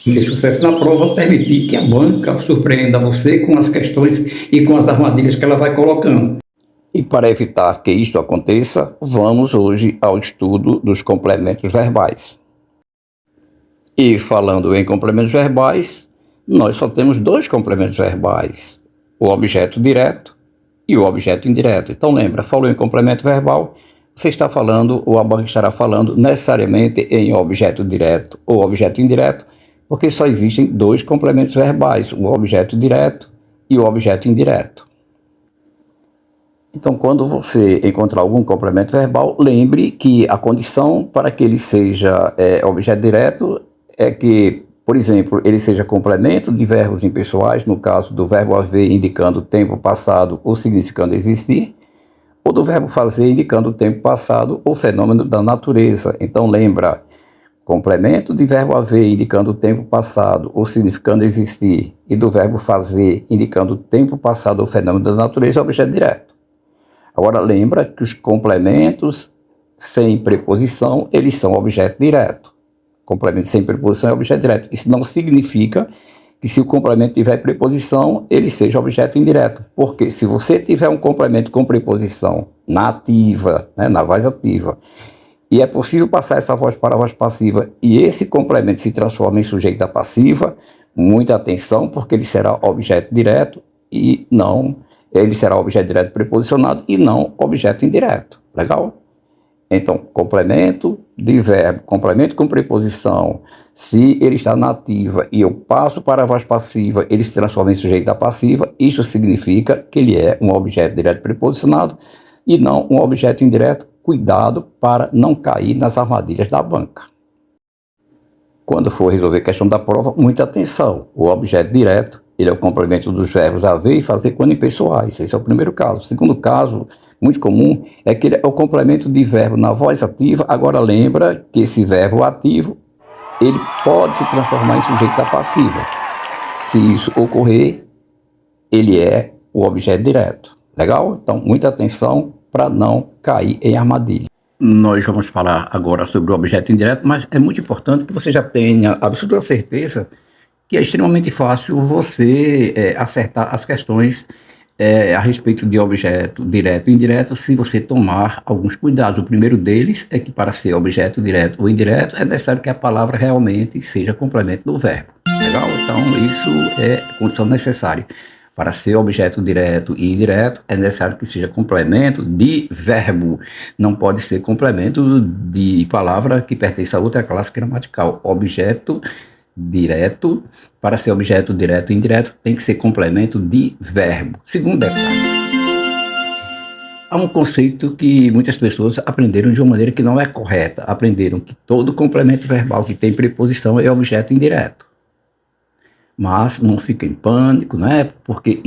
Ter sucesso na prova, permitir que a banca surpreenda você com as questões e com as armadilhas que ela vai colocando. E para evitar que isto aconteça, vamos hoje ao estudo dos complementos verbais. E falando em complementos verbais, nós só temos dois complementos verbais, o objeto direto e o objeto indireto. Então lembra, falou em complemento verbal, você está falando, ou a banca estará falando necessariamente em objeto direto ou objeto indireto, porque só existem dois complementos verbais, o objeto direto e o objeto indireto. Então, quando você encontrar algum complemento verbal, lembre que a condição para que ele seja objeto direto é que, por exemplo, ele seja complemento de verbos impessoais, no caso do verbo haver indicando tempo passado ou significando existir, ou do verbo fazer indicando tempo passado ou fenômeno da natureza. Então, lembra, complemento de verbo haver indicando tempo passado ou significando existir, e do verbo fazer indicando tempo passado ou fenômeno da natureza é objeto direto. Agora, lembra que os complementos sem preposição, eles são objeto direto. Complemento sem preposição é objeto direto. Isso não significa que se o complemento tiver preposição, ele seja objeto indireto. Porque se você tiver um complemento com preposição na ativa, na voz ativa, e é possível passar essa voz para a voz passiva, e esse complemento se transforma em sujeito da passiva, muita atenção, porque ele será objeto direto e não... Ele será objeto direto preposicionado e não objeto indireto. Legal? Então, complemento de verbo, complemento com preposição, se ele está na ativa e eu passo para a voz passiva, ele se transforma em sujeito da passiva, isso significa que ele é um objeto direto preposicionado e não um objeto indireto. Cuidado para não cair nas armadilhas da banca. Quando for resolver a questão da prova, muita atenção. O objeto direto, ele é o complemento dos verbos haver e fazer quando impessoais. Esse é o primeiro caso. O segundo caso, muito comum, é que ele é o complemento de verbo na voz ativa. Agora lembra que esse verbo ativo, ele pode se transformar em sujeito da passiva. Se isso ocorrer, ele é o objeto direto. Legal? Então, muita atenção para não cair em armadilha. Nós vamos falar agora sobre o objeto indireto, mas é muito importante que você já tenha absoluta certeza que é extremamente fácil você acertar as questões a respeito de objeto direto e indireto se você tomar alguns cuidados. O primeiro deles é que para ser objeto direto ou indireto é necessário que a palavra realmente seja complemento do verbo. Legal? Então isso é condição necessária. Para ser objeto direto e indireto, é necessário que seja complemento de verbo. Não pode ser complemento de palavra que pertence a outra classe gramatical. Objeto direto, para ser objeto direto e indireto, tem que ser complemento de verbo. Segundo detalhe, há um conceito que muitas pessoas aprenderam de uma maneira que não é correta. Aprenderam que todo complemento verbal que tem preposição é objeto indireto. Mas não fique em pânico, porque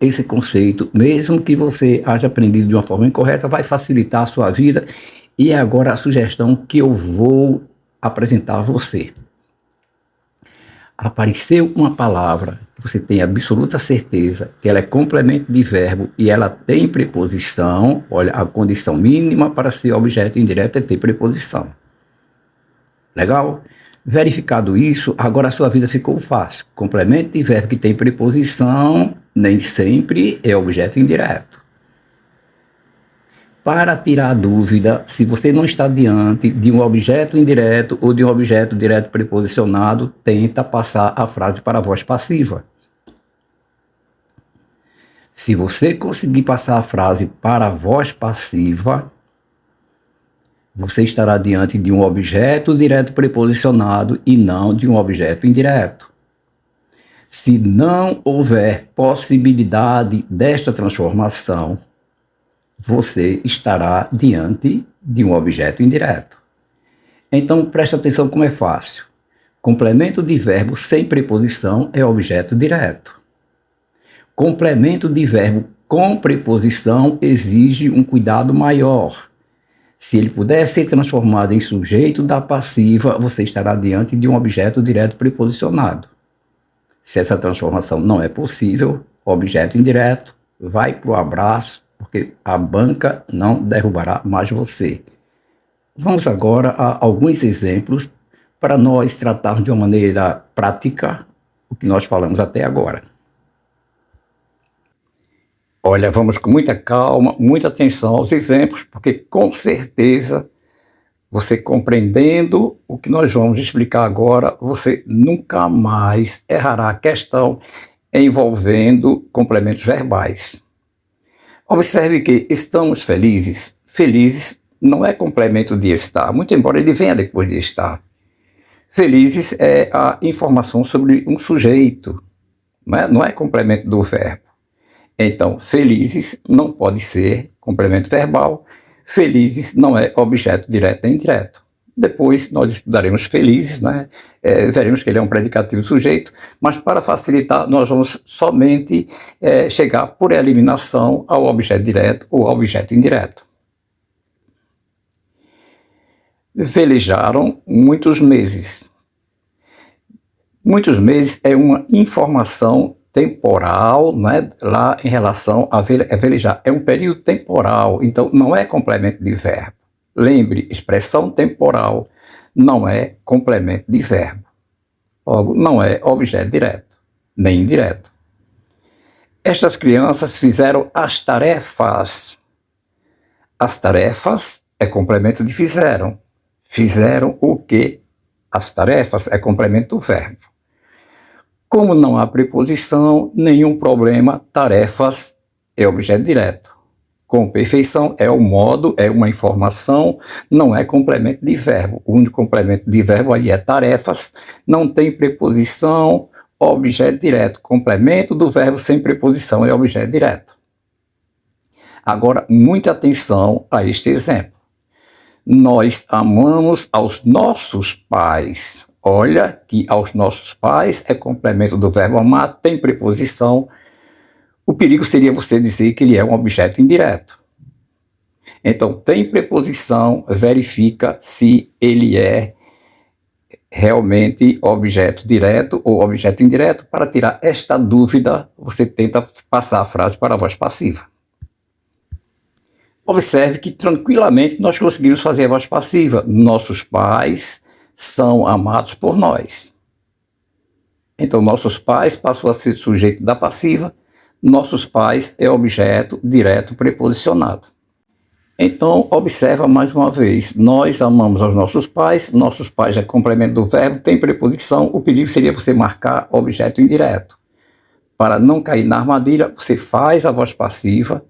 esse conceito, mesmo que você haja aprendido de uma forma incorreta, vai facilitar a sua vida. E é agora a sugestão que eu vou apresentar a você. Apareceu uma palavra que você tem absoluta certeza que ela é complemento de verbo e ela tem preposição. Olha, a condição mínima para ser objeto indireto é ter preposição. Legal? Verificado isso, agora a sua vida ficou fácil. Complemento de verbo que tem preposição nem sempre é objeto indireto. Para tirar a dúvida, se você não está diante de um objeto indireto ou de um objeto direto preposicionado, tenta passar a frase para a voz passiva. Se você conseguir passar a frase para a voz passiva, você estará diante de um objeto direto preposicionado e não de um objeto indireto. Se não houver possibilidade desta transformação, você estará diante de um objeto indireto. Então, presta atenção como é fácil. Complemento de verbo sem preposição é objeto direto. Complemento de verbo com preposição exige um cuidado maior. Se ele puder ser transformado em sujeito da passiva, você estará diante de um objeto direto preposicionado. Se essa transformação não é possível, objeto indireto, vai para o abraço, porque a banca não derrubará mais você. Vamos agora a alguns exemplos para nós tratarmos de uma maneira prática o que nós falamos até agora. Olha, vamos com muita calma, muita atenção aos exemplos, porque com certeza você compreendendo o que nós vamos explicar agora, você nunca mais errará a questão envolvendo complementos verbais. Observe que estamos felizes. Felizes não é complemento de estar, muito embora ele venha depois de estar. Felizes é a informação sobre um sujeito, não é complemento do verbo. Então, felizes não pode ser complemento verbal, felizes não é objeto direto e indireto. Depois nós estudaremos felizes, veremos que ele é um predicativo sujeito, mas para facilitar nós vamos somente chegar por eliminação ao objeto direto ou ao objeto indireto. Velejaram muitos meses. Muitos meses é uma informação temporal, lá em relação a velejar. É um período temporal, então não é complemento de verbo. Lembre, expressão temporal não é complemento de verbo. Logo, não é objeto direto, nem indireto. Estas crianças fizeram as tarefas. As tarefas é complemento de fizeram. Fizeram o quê? As tarefas é complemento do verbo. Como não há preposição, nenhum problema, tarefas é objeto direto. Com perfeição é o modo, é uma informação, não é complemento de verbo. O único complemento de verbo aí é tarefas, não tem preposição, objeto direto. Complemento do verbo sem preposição é objeto direto. Agora, muita atenção a este exemplo. Nós amamos aos nossos pais. Olha que aos nossos pais é complemento do verbo amar, tem preposição. O perigo seria você dizer que ele é um objeto indireto. Então, tem preposição, verifica se ele é realmente objeto direto ou objeto indireto. Para tirar esta dúvida, você tenta passar a frase para a voz passiva. Observe que tranquilamente nós conseguimos fazer a voz passiva. Nossos pais são amados por nós. Então, nossos pais passou a ser sujeito da passiva. Nossos pais é objeto direto preposicionado. Então, observa mais uma vez. Nós amamos aos nossos pais é complemento do verbo, tem preposição. O perigo seria você marcar objeto indireto. Para não cair na armadilha, você faz a voz passiva.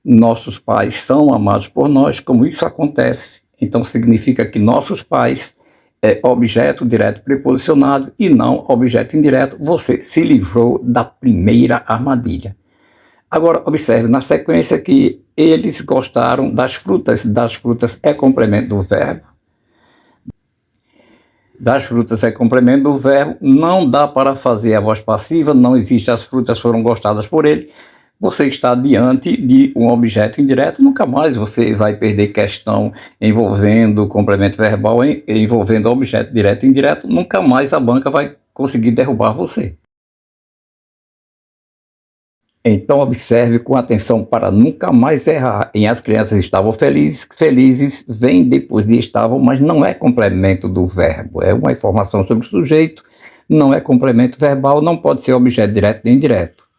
Nossos pais são amados por nós. Como isso acontece? Então, significa que nossos pais é objeto direto preposicionado e não objeto indireto. Você se livrou da primeira armadilha. Agora, observe na sequência que eles gostaram das frutas. Das frutas é complemento do verbo. Das frutas é complemento do verbo. Não dá para fazer a voz passiva, não existe as frutas foram gostadas por ele. Você está diante de um objeto indireto, nunca mais você vai perder questão envolvendo complemento verbal, envolvendo objeto direto e indireto, nunca mais a banca vai conseguir derrubar você. Então observe com atenção para nunca mais errar. As crianças estavam felizes, felizes vem depois de estavam, mas não é complemento do verbo, é uma informação sobre o sujeito, não é complemento verbal, não pode ser objeto direto nem indireto.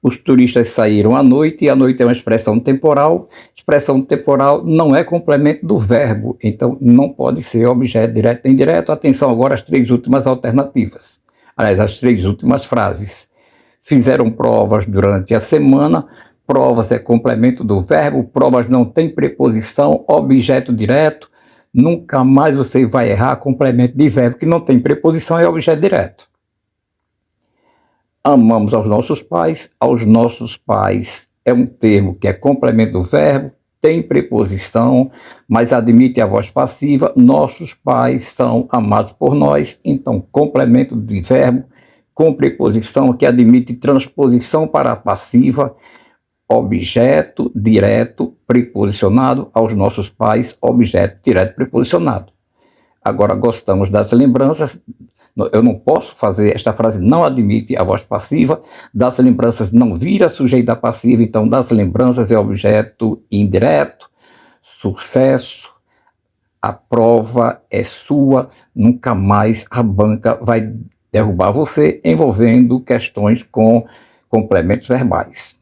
Os turistas saíram à noite, e a noite é uma expressão temporal. Expressão temporal não é complemento do verbo, então não pode ser objeto direto nem indireto. Atenção agora às três últimas alternativas. Aliás, as três últimas frases. Fizeram provas durante a semana. Provas é complemento do verbo. Provas não tem preposição, objeto direto. Nunca mais você vai errar complemento de verbo que não tem preposição é objeto direto. Amamos aos nossos pais é um termo que é complemento do verbo, tem preposição, mas admite a voz passiva. Nossos pais são amados por nós, então complemento de verbo com preposição que admite transposição para a passiva, objeto direto preposicionado, aos nossos pais, objeto direto preposicionado. Agora, gostamos das lembranças. Eu não posso fazer, esta frase não admite a voz passiva, das lembranças não vira sujeito da passiva, então das lembranças é objeto indireto, sucesso, a prova é sua, nunca mais a banca vai derrubar você envolvendo questões com complementos verbais.